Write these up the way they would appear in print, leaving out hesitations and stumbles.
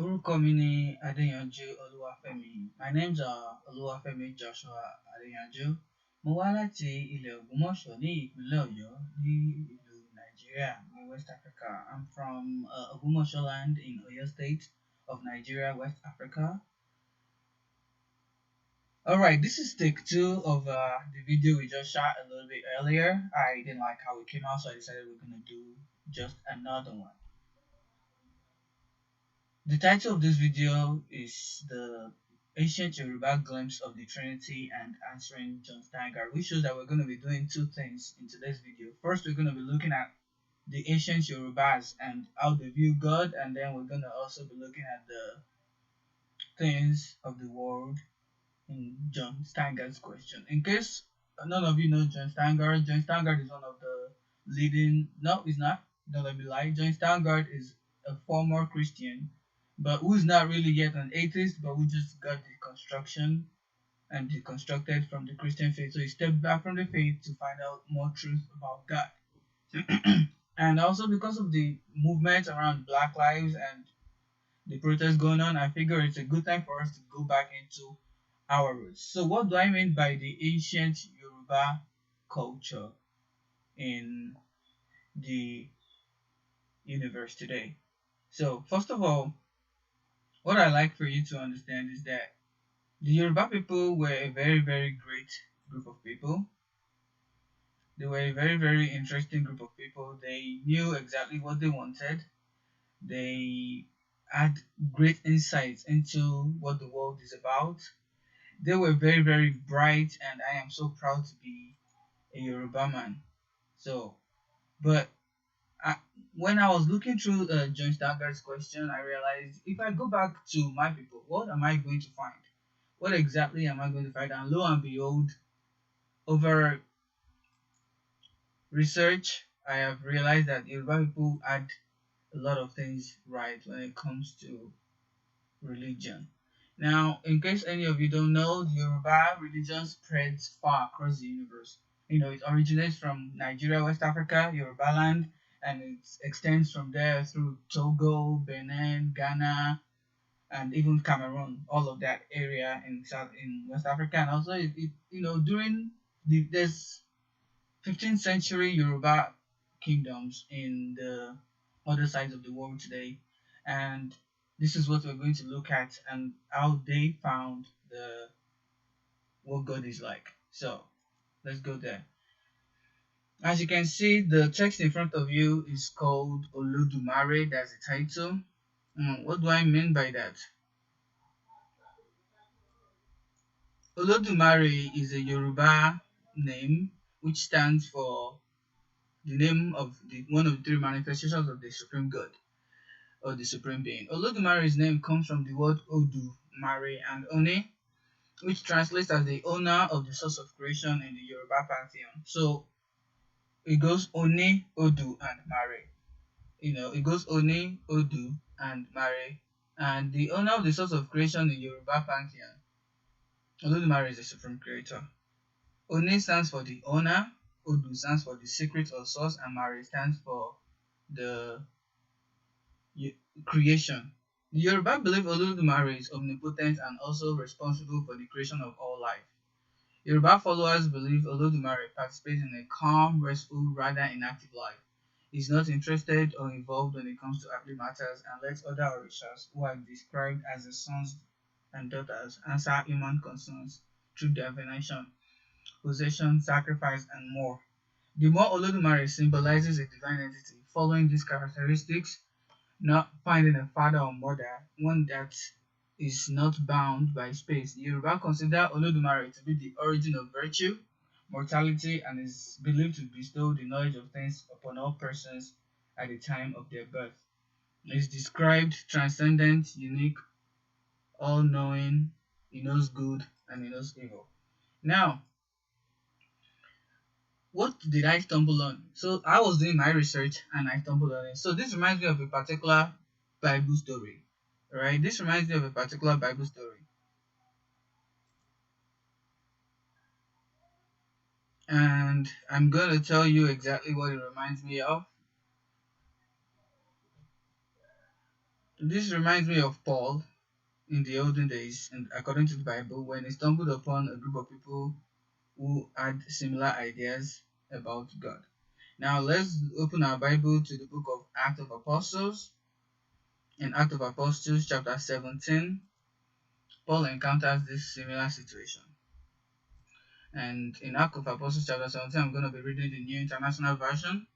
Orúkọ mi ni Adéyanjú Olúwafẹ́mi. My name's Olúwafẹ́mi Joshua Adéyanjú. Mo wá láti ilẹ̀ Ògbómọ̀ṣọ́ ní ìpínlẹ̀ Ọ̀yọ́ ní ìlú Nàìjíríà ní West Africa. I'm from Ògbómọ̀ṣọ́ land in Oyo State of Nigeria, West Africa. Alright, this is take two of the video we just shot a little bit earlier. I didn't like how it came out, so I decided we're gonna do just another one. The title of this video is the Ancient Yoruba Glimpse of the Trinity and Answering John Steingard, which shows that we're going to be doing two things in today's video. First, we're going to be looking at the ancient Yorubas and how they view God, and then we're going to also be looking at the things of the world in John Steingard's question. In case none of you know John Steingard is one of the leading, no, he's not, don't let me lie. John Steingard is a former Christian, but who's not really yet an atheist, but who just got deconstruction and deconstructed from the Christian faith. So he stepped back from the faith to find out more truth about God. And also because of the movement around Black Lives and the protests going on, I figure it's a good time for us to go back into our roots. So what do I mean by the ancient Yoruba culture in the universe today? So first of all, what I like for you to understand is that the Yoruba people were a very, very great group of people. They were a very, very interesting group of people. They knew exactly what they wanted. They had great insights into what the world is about. They were very, very bright, and I am so proud to be a Yoruba man. So, but when I was looking through John Steingard's question, I realized if I go back to my people, what am I going to find? What exactly am I going to find? And lo and behold, over research, I have realized that Yoruba people had a lot of things right when it comes to religion. Now, in case any of you don't know, the Yoruba religion spreads far across the universe. It originates from Nigeria, West Africa, Yoruba land, and it extends from there through Togo, Benin, Ghana, and even Cameroon, all of that area in West Africa. And also, during there's 15th century Yoruba kingdoms in the other sides of the world today, and this is what we're going to look at and how they found what God is like. So let's go there. As you can see, the text in front of you is called Olodumare. That's the title. What do I mean by that? Olodumare is a Yoruba name which stands for the name of one of the three manifestations of the supreme God or the supreme being. Olodumare's name comes from the word Odu, Mare, and One, which translates as the owner of the source of creation in the Yoruba pantheon. So it goes One, Odu, and Mare. It goes One, Odu, and Mare. And the owner of the source of creation in Yoruba pantheon, Olodumare is the supreme creator. One stands for the owner, Odu stands for the secret or source, and Mare stands for the creation. The Yoruba believe Olodumare is omnipotent and also responsible for the creation of all life. Yoruba followers believe Olodumare participates in a calm, restful, rather inactive life. He is not interested or involved when it comes to earthly matters and lets other orishas, who are described as the sons and daughters, answer human concerns through divination, possession, sacrifice, and more. The more Olodumare symbolizes a divine entity, following these characteristics, not finding a father or mother, one that is not bound by space. The Yoruba consider Olodumare to be the origin of virtue, mortality, and is believed to bestow the knowledge of things upon all persons at the time of their birth. He is described transcendent, unique, all-knowing. He knows good and he knows evil. Now, what did I stumble on? So I was doing my research and I stumbled on it. So this reminds me of a particular Bible story. Right? This reminds me of a particular Bible story. And I'm going to tell you exactly what it reminds me of. This reminds me of Paul in the olden days, and according to the Bible, when he stumbled upon a group of people who had similar ideas about God. Now let's open our Bible to the book of Acts of Apostles. In Acts of Apostles, chapter 17, Paul encounters this similar situation. And in Acts of Apostles, chapter 17, I'm going to be reading the New International Version.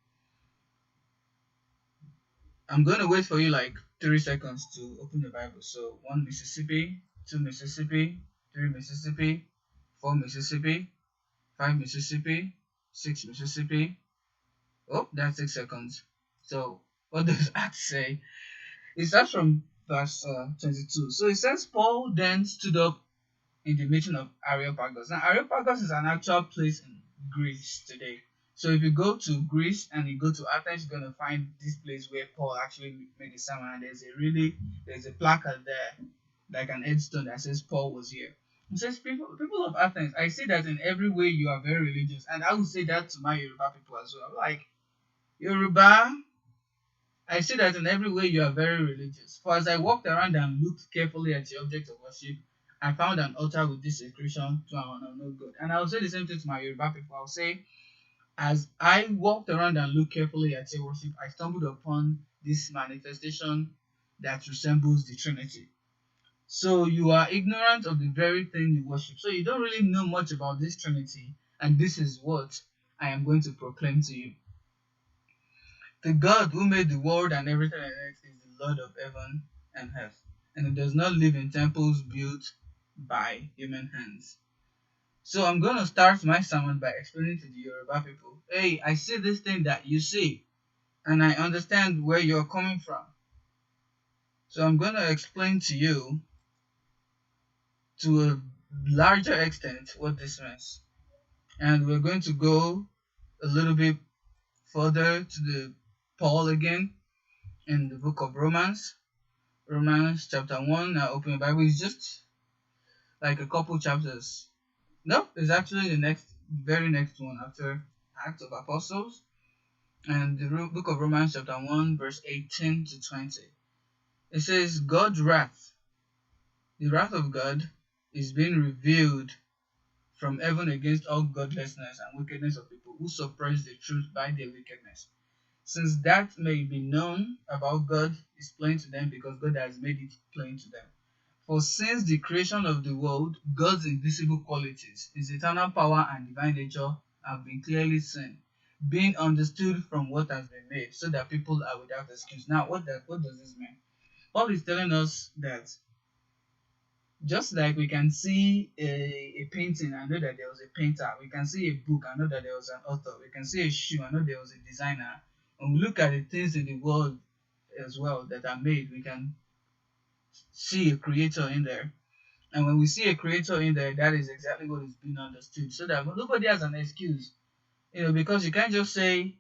I'm going to wait for you like 3 seconds to open the Bible. So 1 Mississippi, 2 Mississippi, 3 Mississippi, 4 Mississippi, 5 Mississippi, 6 Mississippi. Oh, that's 6 seconds. So what does Acts say? It starts from verse 22. So it says, Paul then stood up in the meeting of Areopagus. Now, Areopagus is an actual place in Greece today. So if you go to Greece and you go to Athens, you're going to find this place where Paul actually made a sermon. And there's a placard there, like an headstone that says Paul was here. It says, people of Athens, I see that in every way you are very religious. And I would say that to my Yoruba people as well. I'm like, Yoruba, I see that in every way you are very religious. For as I walked around and looked carefully at the object of worship, I found an altar with this inscription to an unknown God. And I'll say the same thing to my Yoruba people. I'll say, as I walked around and looked carefully at your worship, I stumbled upon this manifestation that resembles the Trinity. So you are ignorant of the very thing you worship. So you don't really know much about this Trinity. And this is what I am going to proclaim to you. The God who made the world and everything on earth is the Lord of heaven and earth, and he does not live in temples built by human hands. So I'm going to start my sermon by explaining to the Yoruba people, hey, I see this thing that you see, and I understand where you're coming from. So I'm going to explain to you, to a larger extent, what this means. And we're going to go a little bit further to the Paul again in the book of Romans. Romans chapter 1. Now open your Bible. It's just like a couple chapters. No, it's actually the very next one after Acts of Apostles. And the book of Romans chapter 1 verse 18 to 20. It says, God's wrath, the wrath of God, is being revealed from heaven against all godlessness and wickedness of people who suppress the truth by their wickedness. Since that may be known about God is plain to them because God has made it plain to them. For since the creation of the world, God's invisible qualities, his eternal power and divine nature have been clearly seen, being understood from what has been made, so that people are without excuse. Now, what does this mean? Paul is telling us that just like we can see a painting and know that there was a painter, we can see a book and know that there was an author, we can see a shoe and know there was a designer. When we look at the things in the world as well that are made, we can see a creator in there. And when we see a creator in there, that is exactly what is being understood. So that nobody has an excuse. Because you can't just say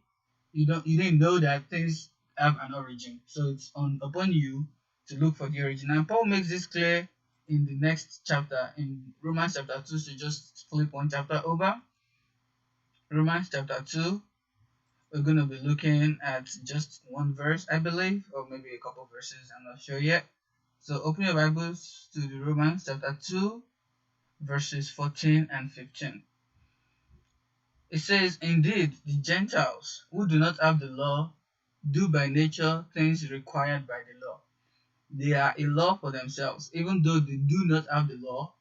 you didn't know that things have an origin. So it's upon you to look for the origin. And Paul makes this clear in the next chapter, in Romans chapter 2. So just flip one chapter over. Romans chapter 2. We're going to be looking at just one verse, I believe, or maybe a couple verses. I'm not sure yet. So open your Bibles to the Romans chapter 2, verses 14 and 15. It says, Indeed, the Gentiles who do not have the law do by nature things required by the law. They are a law for themselves. Even though they do not have the law,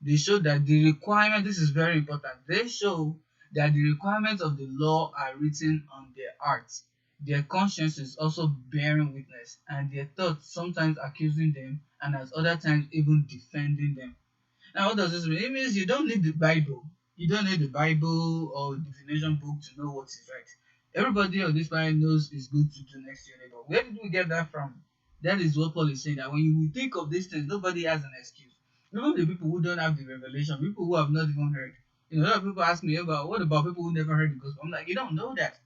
they show that the requirement, this is very important, they show that the requirements of the law are written on their hearts. Their conscience is also bearing witness, and their thoughts sometimes accusing them, and at other times even defending them. Now, what does this mean? It means you don't need the Bible. You don't need the Bible or definition book to know what is right. Everybody on this planet knows it's good to do next to your neighbor. Where did we get that from? That is what Paul is saying, that when you think of these things, nobody has an excuse. Even the people who don't have the revelation, people who have not even heard. A lot of people ask me what about people who never heard the gospel? I'm like, you don't know that.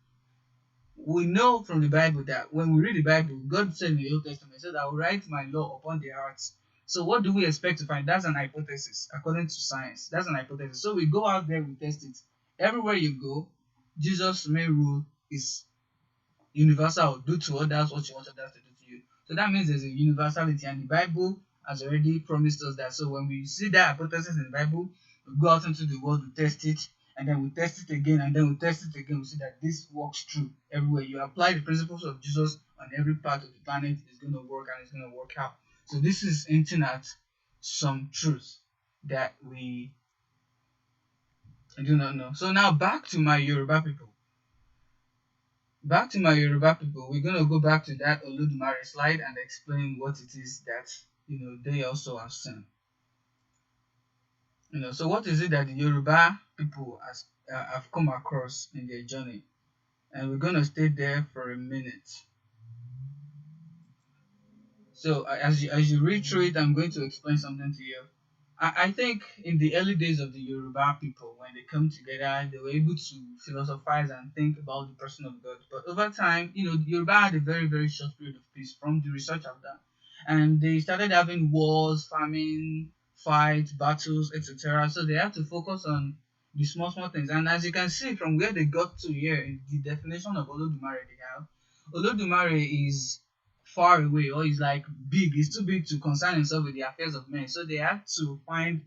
We know from the Bible that when we read the Bible, God said in the Old Testament, said, I will write my law upon their hearts. So what do we expect to find? That's an hypothesis, according to science. That's an hypothesis. So we go out there, we test it. Everywhere you go, Jesus' main rule is universal. Do to others what you want others to do to you. So that means there's a universality, and the Bible has already promised us that. So when we see that hypothesis in the Bible, we go out into the world, we test it, and then we test it again, and then we test it again. We see that this works true everywhere. You apply the principles of Jesus on every part of the planet, it's going to work and it's going to work out. So this is hinting at some truth that we do not know. So now back to my Yoruba people. We're gonna go back to that Olodumare slide and explain what it is that they also have seen. So what is it that the Yoruba people have come across in their journey? And we're gonna stay there for a minute. So as you read through it, I'm going to explain something to you. I think in the early days of the Yoruba people, when they come together, they were able to philosophize and think about the person of God. But over time, the Yoruba had a very, very short period of peace from the research I've done. And they started having wars, famine, fights, battles, etc. So they had to focus on the small, small things. And as you can see from where they got to here, in the definition of Olodumare they have, Olodumare is far away, or is like big, he's too big to concern himself with the affairs of men. So they had to find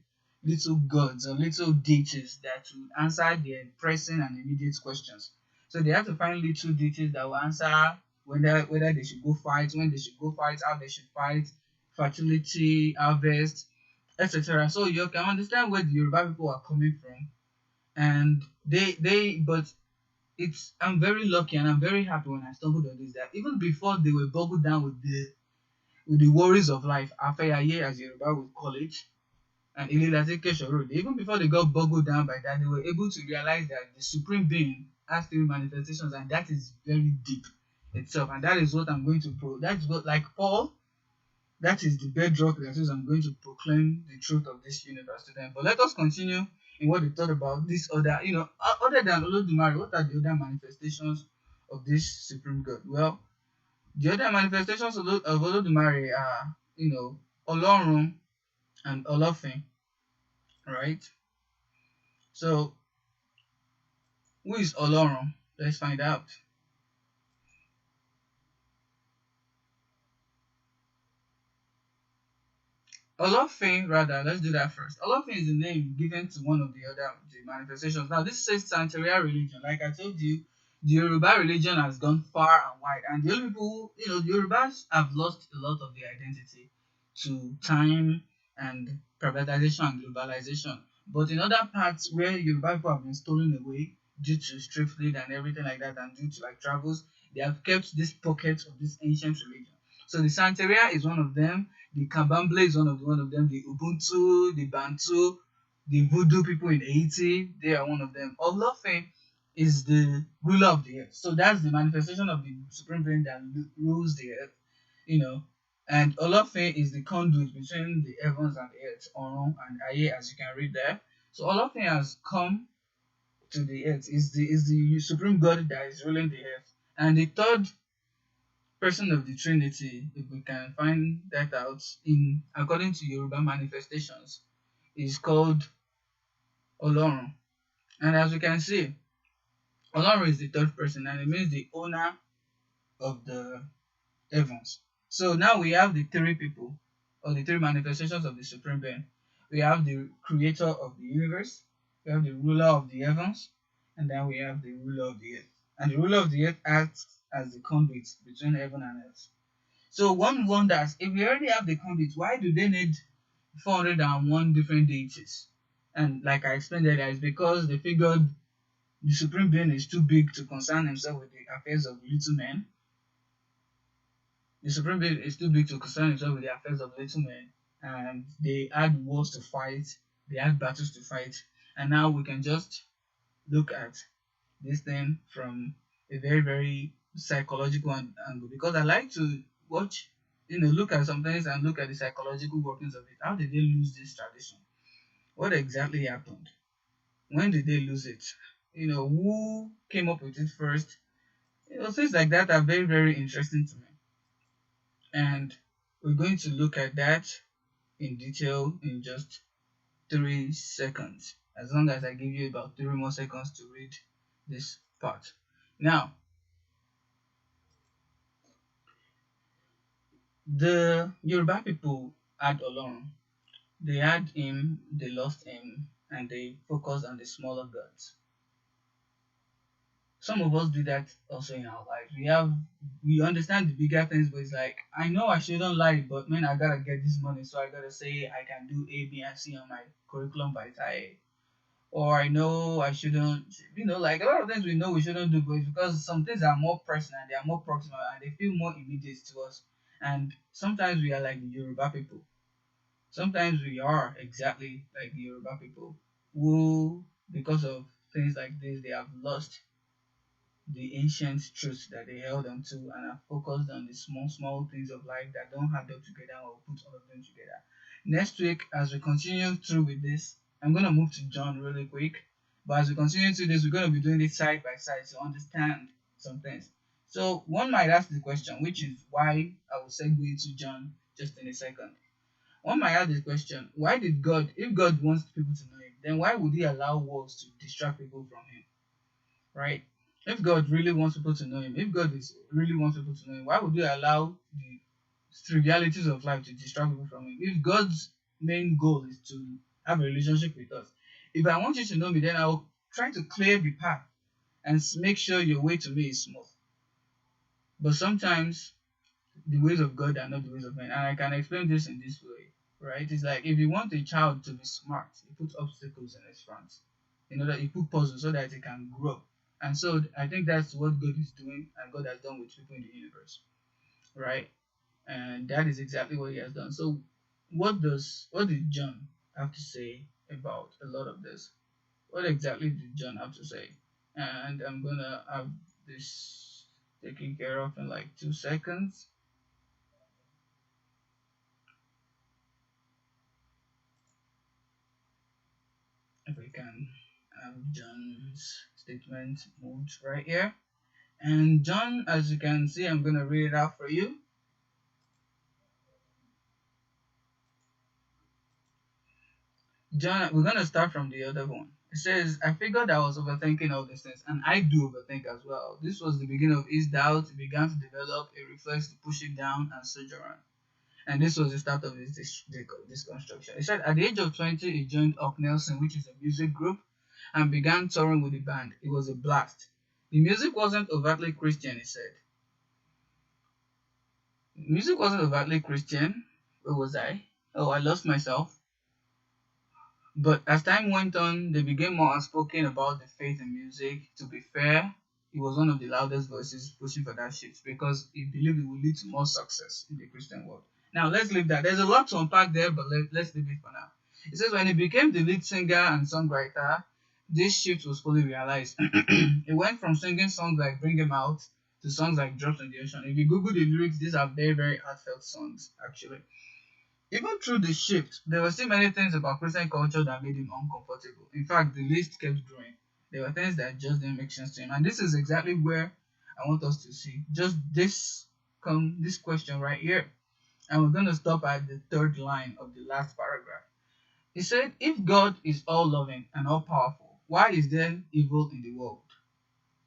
little gods or little deities that would answer their pressing and immediate questions. So they had to find little deities that will answer whether they should go fight, when they should go fight, how they should fight, fertility, harvest, etc. So you can understand where the Yoruba people are coming from. And but I'm very lucky and I'm very happy when I stumbled on this, that even before they were boggled down with the worries of life, Afeyaye as Yoruba would call it, and Ililatike Shoro, even before they got boggled down by that, they were able to realize that the Supreme Being has three manifestations, and that is very deep itself. And that is what I'm going to that's what, like Paul, that is the bedrock that is I'm going to proclaim the truth of this universe to them. But let us continue in what they thought about this other, other than Olodumare, what are the other manifestations of this supreme God? Well, the other manifestations of Olodumare are, Olorun and Olofin, right? So, who is Olorun? Let's find out. Olofin, rather, let's do that first. Olofin is the name given to one of the manifestations. Now, this says Santeria religion. Like I told you, the Yoruba religion has gone far and wide, and the only people, the Yorubas have lost a lot of their identity to time and privatization and globalization. But in other parts where Yoruba people have been stolen away due to street fleet and everything like that, and due to like travels, they have kept this pocket of this ancient religion. So the Santeria is one of them. The Kabamble is one of them. The Ubuntu, the Bantu, the Voodoo people in Haiti, they are one of them. Olofin is the ruler of the earth. So that's the manifestation of the supreme being that rules the earth, And Olofin is the conduit between the heavens and the earth, Orun and Aye, as you can read there. So Olofin has come to the earth, is the supreme God that is ruling the earth. And the third person of the Trinity, if we can find that out, in according to Yoruba manifestations, is called Olorun. And as we can see, Olorun is the third person, and it means the owner of the heavens. So now we have the three people, or the three manifestations of the Supreme Being. We have the creator of the universe, we have the ruler of the heavens, and then we have the ruler of the earth. And the ruler of the earth acts as the conduit between heaven and earth. So one wonders, if we already have the conduit, why do they need 401 different deities? And like I explained earlier, it's because they figured the Supreme Being is too big to concern himself with the affairs of little men. The Supreme Being is too big to concern himself with the affairs of little men. And they had wars to fight, they had battles to fight. And now we can just look at this thing from a very, very psychological angle, because I like to watch, look at some things and look at the psychological workings of it. How did they lose this tradition? What exactly happened? When did they lose it? Who came up with it first? Things like that are very, very interesting to me. And we're going to look at that in detail in just 3 seconds, as long as I give you about 3 more seconds to read this part. Now, The Yoruba people had Olorun. They had him, they lost him, and they focused on the smaller gods. Some of us do that also in our life. We understand the bigger things, but it's like I know I shouldn't lie, but man, I gotta get this money, so I gotta say I can do A, B, and C on my curriculum by time. Or I know I shouldn't, like a lot of things we know we shouldn't do, but it's because some things are more personal, they are more proximal, and they feel more immediate to us. And sometimes we are like the Yoruba people. Sometimes we are exactly like the Yoruba people who, because of things like this, they have lost the ancient truths that they held on to and are focused on the small things of life that don't add up together or put all of them together. Next week, as we continue through with this, I'm going to move to John really quick. But as we continue through this, we're going to be doing it side by side to understand some things. So one might ask the question, which is why I will segue into John just in a second. One might ask the question, why did God, if God wants people to know him, then why would he allow wars to distract people from him? Right? If God really wants people to know him, if God is really wants people to know him, why would you allow the trivialities of life to distract people from him? If God's main goal is to have a relationship with us, if I want you to know me, then I'll try to clear the path and make sure your way to me is smooth. But sometimes the ways of God are not the ways of men, and I can explain this in this way, right? It's like if you want a child to be smart, you put obstacles in its front, in order you put puzzles so that it can grow. And so I think that's what God is doing, and God has done with people in the universe, right? And that is exactly what He has done. So, what did John have to say about a lot of this? What exactly did John have to say? And I'm gonna have this taken care of in like 2 seconds. If we can have John's statement moved right here. And John, as you can see, I'm gonna read it out for you. John, we're gonna start from the other one. It says, I figured I was overthinking all these things, and I do overthink as well. This was the beginning of his doubt. It began to develop a reflex to push it down and surge around. And this was the start of his construction. He said, at the age of 20, he joined Up Nelson, which is a music group, and began touring with the band. It was a blast. The music wasn't overtly Christian, he said. Music wasn't overtly Christian. Where was I? Oh, I lost myself. But as time went on, they became more outspoken about the faith in music. To be fair, he was one of the loudest voices pushing for that shift because he believed it would lead to more success in the Christian world. Now, let's leave that. There's a lot to unpack there, but let's leave it for now. It says when he became the lead singer and songwriter, this shift was fully realized. He went from singing songs like Bring Him Out to songs like Drops in the Ocean. If you Google the lyrics, these are very, very heartfelt songs, actually. Even through the shift, there were still many things about Christian culture that made him uncomfortable. In fact, the list kept growing. There were things that just didn't make sense to him. And this is exactly where I want us to see. Just this question right here. And we're going to stop at the third line of the last paragraph. He said, if God is all loving and all powerful, why is there evil in the world?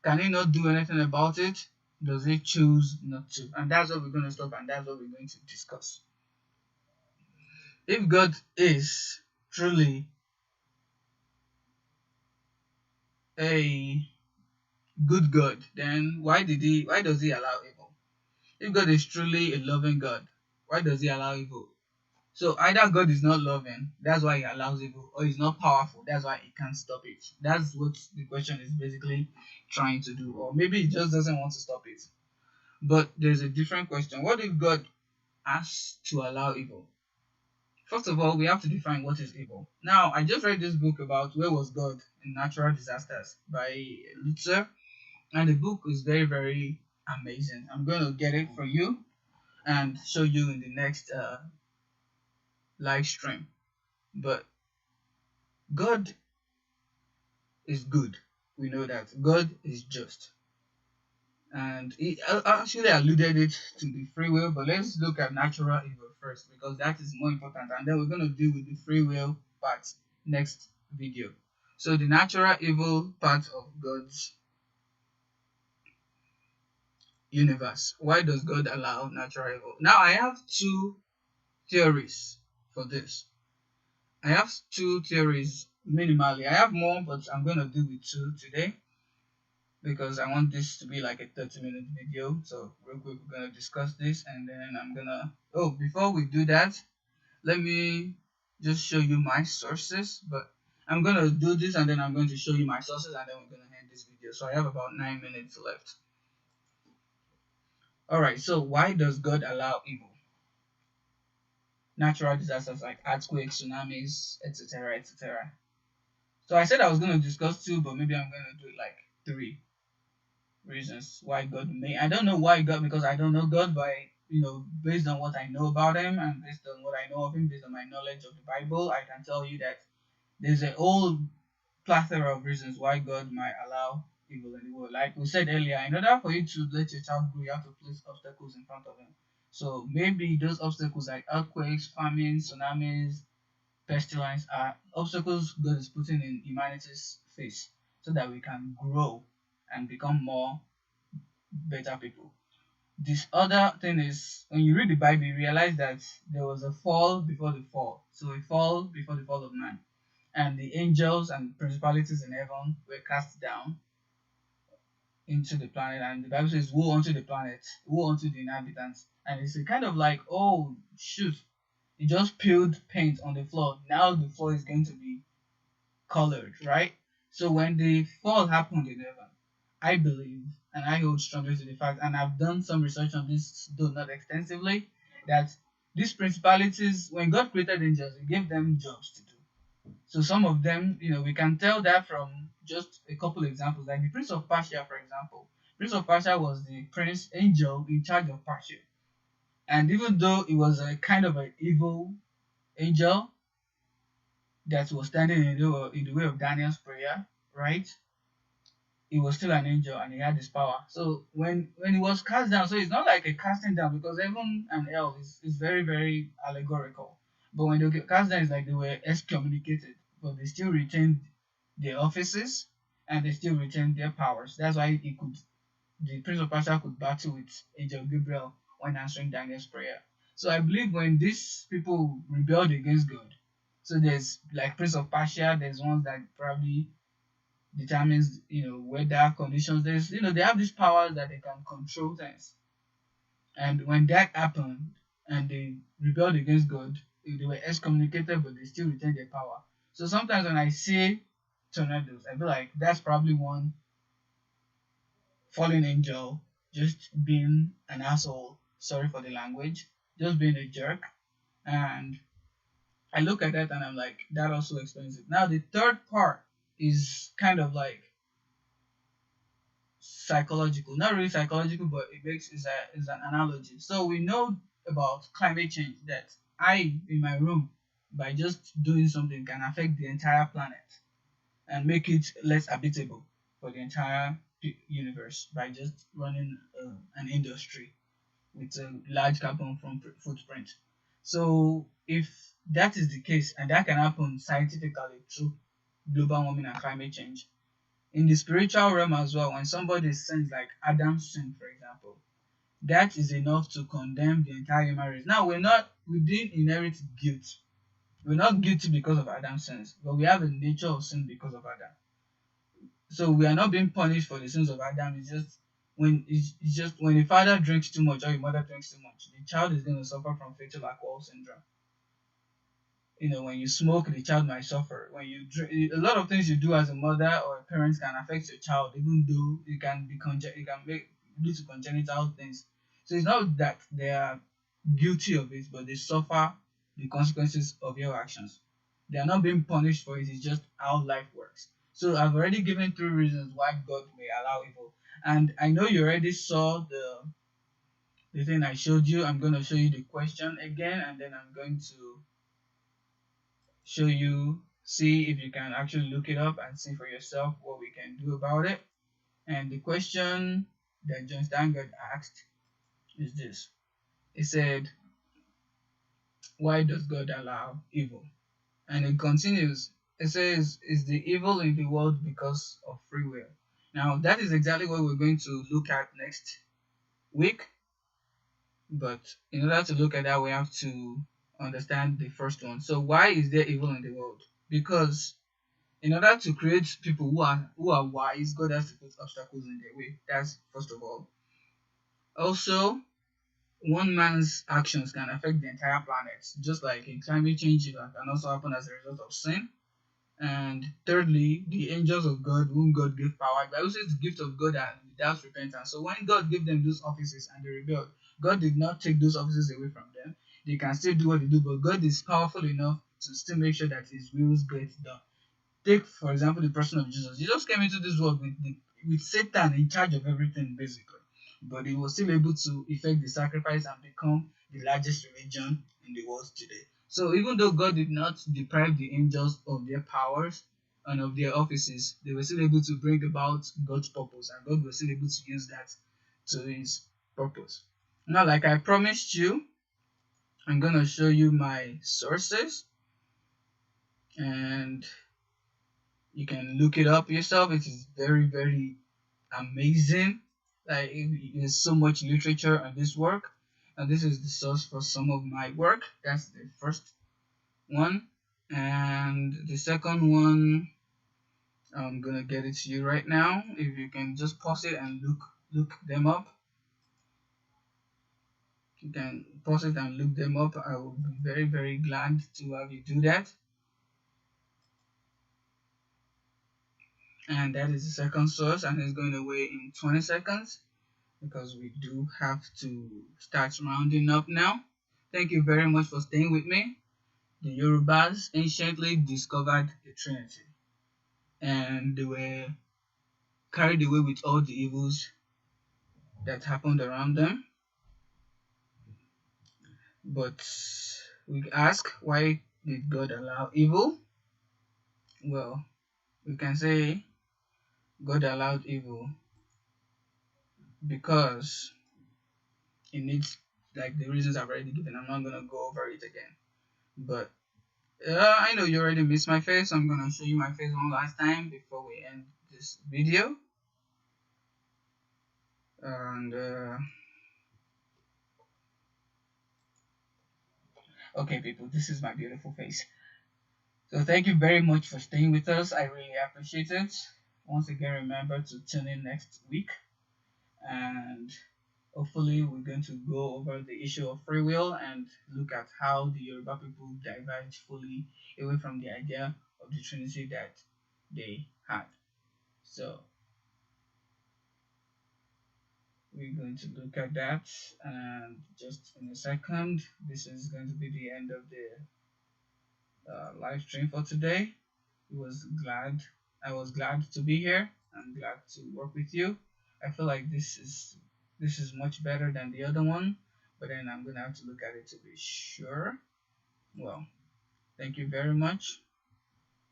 Can he not do anything about it? Does he choose not to? And that's what we're going to stop and that's what we're going to discuss. If God is truly a good God, then why does he allow evil? If God is truly a loving God, why does he allow evil? So either God is not loving, that's why he allows evil, or he's not powerful, that's why he can't stop it. That's what the question is basically trying to do. Or maybe he just doesn't want to stop it. But there's a different question. What if God has to allow evil? First of all, we have to define what is evil. Now, I just read this book about Where Was God in Natural Disasters by Lutzer, and the book is very, very amazing. I'm going to get it for you and show you in the next live stream. But God is good. We know that. God is just. And he actually alluded it to the free will, but let's look at natural evil first because that is more important. And then we're going to deal with the free will part next video. So the natural evil part of God's universe. Why does God allow natural evil? Now, I have two theories for this. I have two theories minimally. I have more, but I'm going to do with two today because I want this to be like a 30-minute video. So, real quick, we're going to discuss this and then I'm going to. Oh, before we do that, let me just show you my sources. But I'm going to do this and then I'm going to show you my sources and then we're going to end this video. So, I have about 9 minutes left. Alright, so why does God allow evil? Natural disasters like earthquakes, tsunamis, etc. etc. So I said I was going to discuss two, but maybe I'm going to do it like three reasons why God may. I don't know why God, because I don't know God, but based on what I know about Him and based on what I know of Him, based on my knowledge of the Bible, I can tell you that there's a whole plethora of reasons why God might allow evil in the world. Like we said earlier, in order for you to let your child grow, you have to place obstacles in front of him. So maybe those obstacles like earthquakes, famine, tsunamis, pestilence are obstacles God is putting in humanity's face so that we can grow and become more better people. This other thing is when you read the Bible, you realize that there was a fall before the fall. So a fall before the fall of man. And the angels and principalities in heaven were cast down into the planet, and the Bible says, woe unto the planet, woe unto the inhabitants. And it's a kind of like, oh shoot, you just peeled paint on the floor. Now the floor is going to be colored, right? So when the fall happened in heaven, I believe and I hold strongly to the fact, and I've done some research on this, though not extensively, that these principalities, when God created angels, He gave them jobs to do. So some of them, we can tell that from just a couple of examples, like the Prince of Persia, for example. Prince of Persia was the prince angel in charge of Persia. And even though it was a kind of an evil angel that was standing in the way of Daniel's prayer, right? He was still an angel and he had this power. So when he was cast down, so it's not like a casting down because heaven and hell is very, very allegorical. But when they get cast down, it's like they were excommunicated, but they still retained their offices and they still retained their powers. That's why the Prince of Persia could battle with Angel Gabriel when answering Daniel's prayer. So I believe when these people rebelled against God, so there's like Prince of Persia, there's ones that probably determines weather conditions. They have these powers that they can control things. And when that happened and they rebelled against God, they were excommunicated, but they still retained their power. So sometimes when I see tornadoes, I feel like that's probably one fallen angel just being an asshole. Sorry for the language, just being a jerk. And I look at that and I'm like, that also explains it. Now the third part is kind of like psychological, not really psychological, but is an analogy. So we know about climate change that I in my room by just doing something can affect the entire planet and make it less habitable for the entire universe by just running an industry with a large carbon footprint. So if that is the case, and that can happen scientifically through global warming and climate change, in the spiritual realm as well, when somebody sins like Adam's sin, for example, that is enough to condemn the entire human race. Now we didn't inherit guilt. We're not guilty because of Adam's sins, but we have a nature of sin because of Adam. So we are not being punished for the sins of Adam. It's just when a father drinks too much or a mother drinks too much, the child is going to suffer from fatal alcohol syndrome. When you smoke, the child might suffer. When you drink, a lot of things you do as a mother or a parent can affect your child, even though it can lead to congenital things. So it's not that they are guilty of it, but they suffer the consequences of your actions. They are not being punished for it. It's just how life works. So I've already given 3 reasons why God may allow evil, and I know you already saw the thing I showed you. I'm going to show you the question again, and then I'm going to show you, see if you can actually look it up and see for yourself what we can do about it. And the question that John Steingard asked is this. He said, why does God allow evil? And it continues. It says, is the evil in the world because of free will? Now, that is exactly what we're going to look at next weak. But in order to look at that, we have to understand the first one. So why is there evil in the world? Because in order to create people who are wise, God has to put obstacles in their way. That's first of all. Also, one man's actions can affect the entire planet, just like in climate change that can also happen as a result of sin. And thirdly, the angels of God, whom God gave power. The Bible says the gift of God and without repentance. So when God gave them those offices and they rebelled, God did not take those offices away from them. They can still do what they do, but God is powerful enough to still make sure that His wills get done. Take, for example, the person of Jesus. Jesus came into this world with Satan in charge of everything, basically. But he was still able to effect the sacrifice and become the largest religion in the world today. So even though God did not deprive the angels of their powers and of their offices, they were still able to bring about God's purpose, and God was still able to use that to His purpose. Now, like I promised you, I'm gonna show you my sources, and you can look it up yourself. It is very, very amazing. Like there's so much literature on this work, and this is the source for some of my work. That's the first one, and the second one, I'm gonna get it to you right now. If you can just pause it and look them up. You can pause it and look them up. I will be very, very glad to have you do that. And that is the second source, and it's going away in 20 seconds because we do have to start rounding up now. Thank you very much for staying with me. The Yorubas anciently discovered the Trinity, and they were carried away with all the evils that happened around them. But we ask, why did God allow evil? Well, we can say God allowed evil because it needs, like the reasons I've already given. I'm not gonna go over it again. But I know you already missed my face, so I'm gonna show you my face one last time before we end this video. And okay, people, this is my beautiful face. So thank you very much for staying with us. I really appreciate it. Once again, remember to tune in next week, and hopefully we're going to go over the issue of free will and look at how the Yoruba people diverge fully away from the idea of the Trinity that they had. So we're going to look at that, and just in a second, this is going to be the end of the live stream for today. I was glad to be here. I'm glad to work with you. I feel like this is much better than the other one, but then I'm gonna have to look at it to be sure. Well, thank you very much,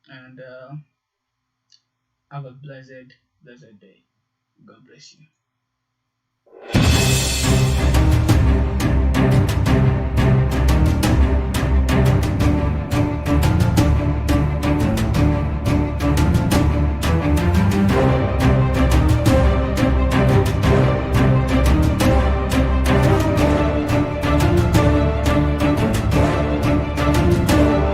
and have a blessed day. God bless you.